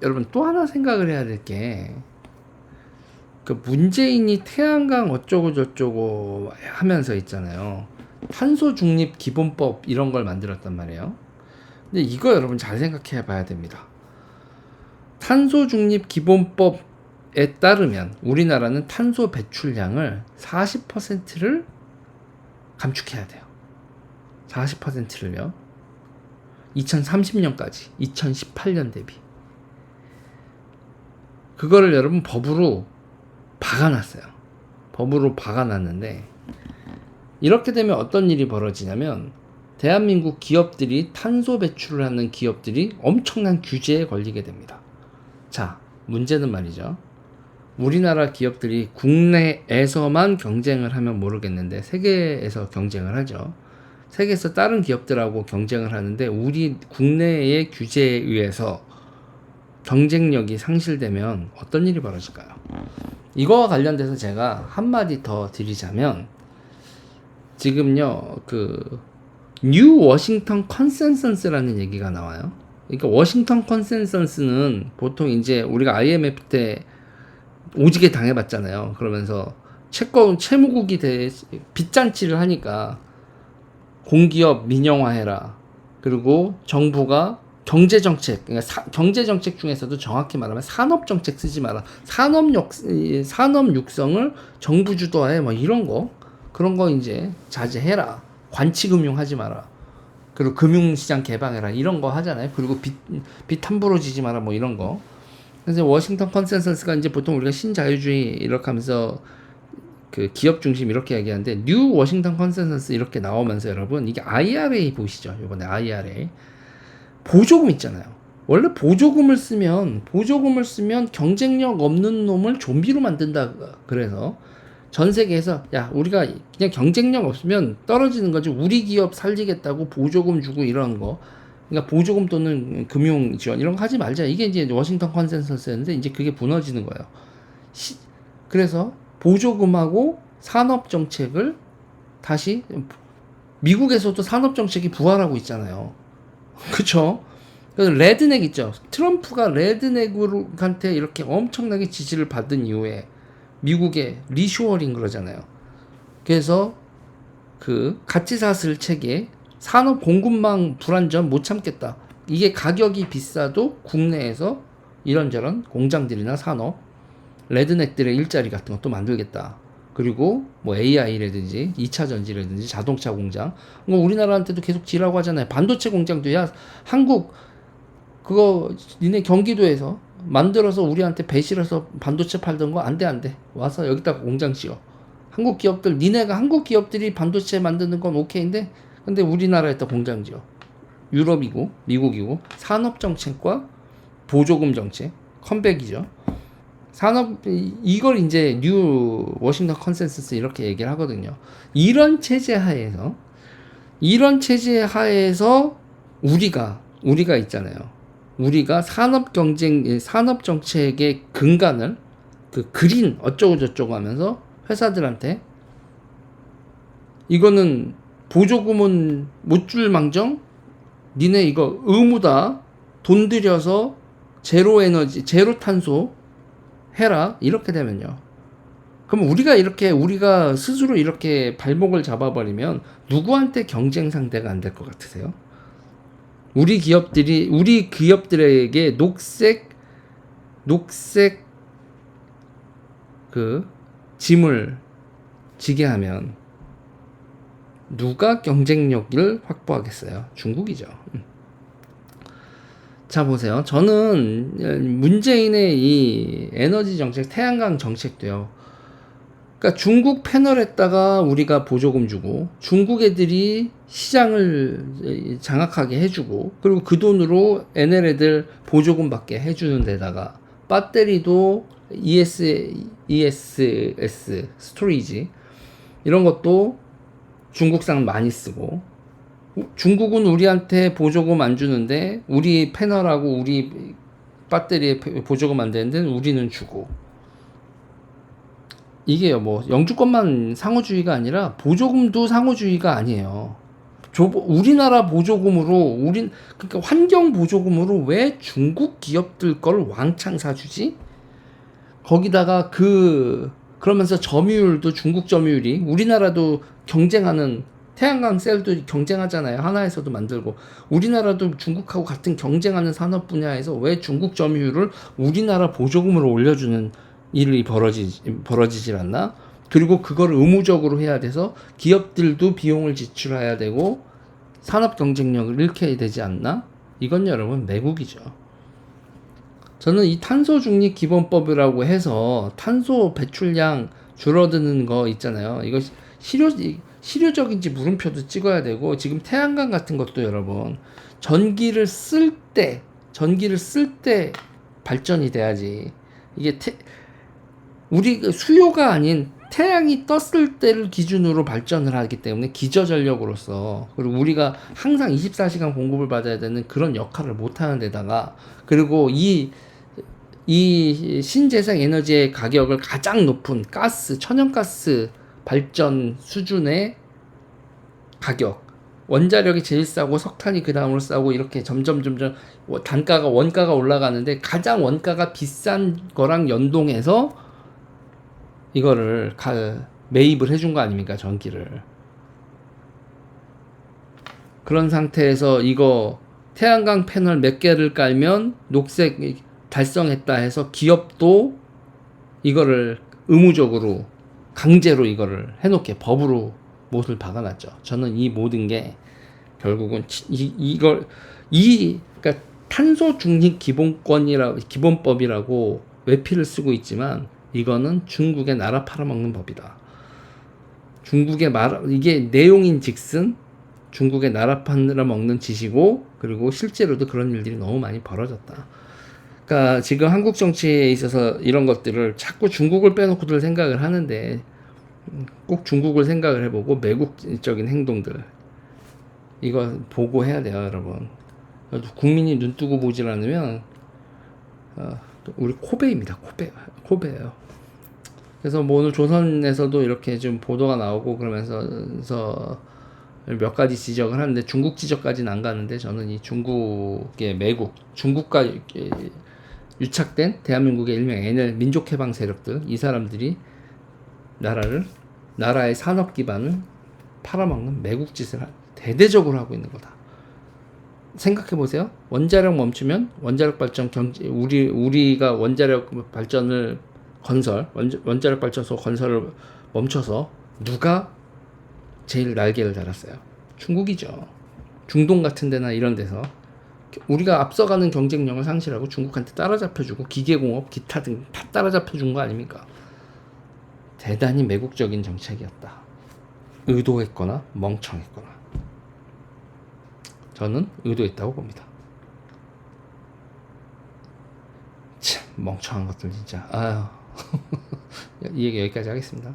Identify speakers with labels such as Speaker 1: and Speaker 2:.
Speaker 1: 여러분 또 하나 생각을 해야 될 게, 문재인이 태양광 어쩌고 저쩌고 하면서 있잖아요. 탄소 중립 기본법 이런 걸 만들었단 말이에요. 근데 이거 여러분 잘 생각해 봐야 됩니다. 탄소 중립 기본법에 따르면 우리나라는 탄소 배출량을 40%를 감축해야 돼요. 40%를요. 2030년까지, 2018년 대비. 그거를 여러분 법으로 박아놨어요. 법으로 박아놨는데, 이렇게 되면 어떤 일이 벌어지냐면, 대한민국 기업들이 탄소 배출을 하는 기업들이 엄청난 규제에 걸리게 됩니다. 자, 문제는 말이죠. 우리나라 기업들이 국내에서만 경쟁을 하면 모르겠는데 세계에서 경쟁을 하죠. 세계에서 다른 기업들하고 경쟁을 하는데 우리 국내의 규제에 의해서 경쟁력이 상실되면 어떤 일이 벌어질까요? 이거와 관련돼서 제가 한마디 더 드리자면, 지금요, 뉴 워싱턴 컨센서스라는 얘기가 나와요. 그러니까 워싱턴 컨센서스는 보통 이제 우리가 IMF 때 오지게 당해봤잖아요. 그러면서 채무국이 빚잔치를 하니까 공기업 민영화해라. 그리고 정부가 경제정책, 그러니까 경제정책 중에서도 정확히 말하면 산업정책 쓰지 마라. 산업 육성을 정부 주도하에 뭐 이런 거, 그런 거 이제 자제해라. 관치금융 하지 마라. 그리고 금융시장 개방해라. 이런 거 하잖아요. 그리고 빚 함부로 지지 마라. 뭐 이런 거. 그래서 워싱턴 컨센서스가 이제 보통 우리가 신자유주의 이렇게 하면서 기업 중심 이렇게 얘기하는데, 뉴 워싱턴 컨센서스 이렇게 나오면서 여러분, 이게 IRA 보시죠. 이번에 IRA. 보조금 있잖아요. 원래 보조금을 쓰면 경쟁력 없는 놈을 좀비로 만든다. 그래서 전 세계에서 야, 우리가 그냥 경쟁력 없으면 떨어지는 거지, 우리 기업 살리겠다고 보조금 주고 이런 거, 그러니까 보조금 또는 금융 지원 이런 거 하지 말자. 이게 이제 워싱턴 컨센서스였는데 이제 그게 무너지는 거예요. 그래서 보조금하고 산업 정책을 다시, 미국에서도 산업 정책이 부활하고 있잖아요. 그쵸? 레드넥 있죠. 트럼프가 레드넥한테 이렇게 엄청나게 지지를 받은 이후에 미국의 리쇼어링 그러잖아요. 그래서 가치사슬 체계, 산업 공급망 불안전 못 참겠다. 이게 가격이 비싸도 국내에서 이런저런 공장들이나 산업, 레드넥들의 일자리 같은 것도 만들겠다. 그리고 뭐 AI라든지 2차 전지라든지 자동차 공장, 뭐 우리나라한테도 계속 지라고 하잖아요. 반도체 공장도, 야, 한국 그거 니네 경기도에서 만들어서 우리한테 배실해서 반도체 팔던 거 안 돼. 와서 여기다가 공장 지어. 한국 기업들이 반도체 만드는 건 오케이인데, 근데 우리나라에다 공장 지어. 유럽이고 미국이고 산업 정책과 보조금 정책 컴백이죠. 이걸 이제 뉴 워싱턴 컨센서스 이렇게 얘기를 하거든요. 이런 체제 하에서 우리가 있잖아요. 우리가 산업 정책의 근간을 그린 어쩌고 저쩌고 하면서 회사들한테 이거는 보조금은 못 줄 망정 니네 이거 의무다. 돈 들여서 제로 에너지, 제로 탄소 해라. 이렇게 되면요. 그럼 우리가 스스로 이렇게 발목을 잡아버리면 누구한테 경쟁 상대가 안 될 것 같으세요? 우리 기업들에게 녹색 짐을 지게 하면 누가 경쟁력을 확보하겠어요? 중국이죠. 자, 보세요. 저는 문재인의 이 에너지 정책, 태양광 정책도요. 그러니까 중국 패널에다가 우리가 보조금 주고, 중국 애들이 시장을 장악하게 해주고, 그리고 그 돈으로 NL 애들 보조금 받게 해주는 데다가 배터리도 ESS 스토리지 이런 것도 중국산 많이 쓰고, 중국은 우리한테 보조금 안 주는데 우리 패널하고 우리 배터리에 보조금 안 되는데 우리는 주고, 이게요, 뭐 영주권만 상호주의가 아니라 보조금도 상호주의가 아니에요. 우리나라 보조금으로 그러니까 환경 보조금으로 왜 중국 기업들 걸 왕창 사주지? 거기다가 그러면서 점유율도 중국 점유율이 우리나라도 경쟁하는 태양광 셀도 경쟁하잖아요. 하나에서도 만들고 우리나라도 중국하고 같은 경쟁하는 산업 분야에서 왜 중국 점유율을 우리나라 보조금으로 올려주는 일이 벌어지질 않나? 그리고 그걸 의무적으로 해야 돼서 기업들도 비용을 지출해야 되고 산업 경쟁력을 잃게 되지 않나? 이건 여러분 매국이죠. 저는 이 탄소 중립 기본법이라고 해서 탄소 배출량 줄어드는 거 있잖아요. 이거 실효적인지 물음표도 찍어야 되고, 지금 태양광 같은 것도 여러분 전기를 쓸 때 발전이 돼야지. 이게 우리 수요가 아닌 태양이 떴을 때를 기준으로 발전을 하기 때문에 기저전력으로서, 그리고 우리가 항상 24시간 공급을 받아야 되는 그런 역할을 못하는 데다가, 그리고 이 신재생 에너지의 가격을 가장 높은 천연가스 발전 수준의 가격, 원자력이 제일 싸고 석탄이 그 다음으로 싸고 이렇게 점점 원가가 올라가는데, 가장 원가가 비싼 거랑 연동해서 이거를 매입을 해준 거 아닙니까, 전기를. 그런 상태에서 이거 태양광 패널 몇 개를 깔면 녹색 달성했다 해서 기업도 이거를 의무적으로 강제로 이거를 해놓게 법으로 못을 박아놨죠. 저는 이 모든 게 결국은 그러니까 탄소 중립 기본법이라고 외피를 쓰고 있지만, 이거는 중국의 나라 팔아먹는 법이다. 이게 내용인즉슨 중국의 나라 팔아먹는 짓이고, 그리고 실제로도 그런 일들이 너무 많이 벌어졌다. 그러니까 지금 한국 정치에 있어서 이런 것들을 자꾸 중국을 빼놓고들 생각을 하는데, 꼭 중국을 생각을 해보고 매국적인 행동들 이거 보고 해야 돼요, 여러분. 국민이 눈 뜨고 보질 않으면 우리 코베입니다. 코베예요. 그래서 뭐 오늘 조선에서도 이렇게 좀 보도가 나오고 그러면서 몇 가지 지적을 하는데, 중국 지적까지는 안 가는데, 저는 이 중국의 중국과 유착된 대한민국의 일명 NL 민족해방 세력들, 이 사람들이 나라의 산업 기반을 팔아먹는 매국 짓을 대대적으로 하고 있는 거다. 생각해 보세요. 원자력 멈추면 원자력 발전 우리가 원자력 발전을 원자력 발전소 건설을 멈춰서 누가 제일 날개를 달았어요? 중국이죠. 중동 같은 데나 이런 데서 우리가 앞서가는 경쟁력을 상실하고 중국한테 따라잡혀주고, 기계공업 기타 등 다 따라잡혀준 거 아닙니까? 대단히 매국적인 정책이었다. 의도했거나 멍청했거나. 저는 의도했다고 봅니다. 참 멍청한 것들 진짜. 아유. 이 얘기 여기까지 하겠습니다.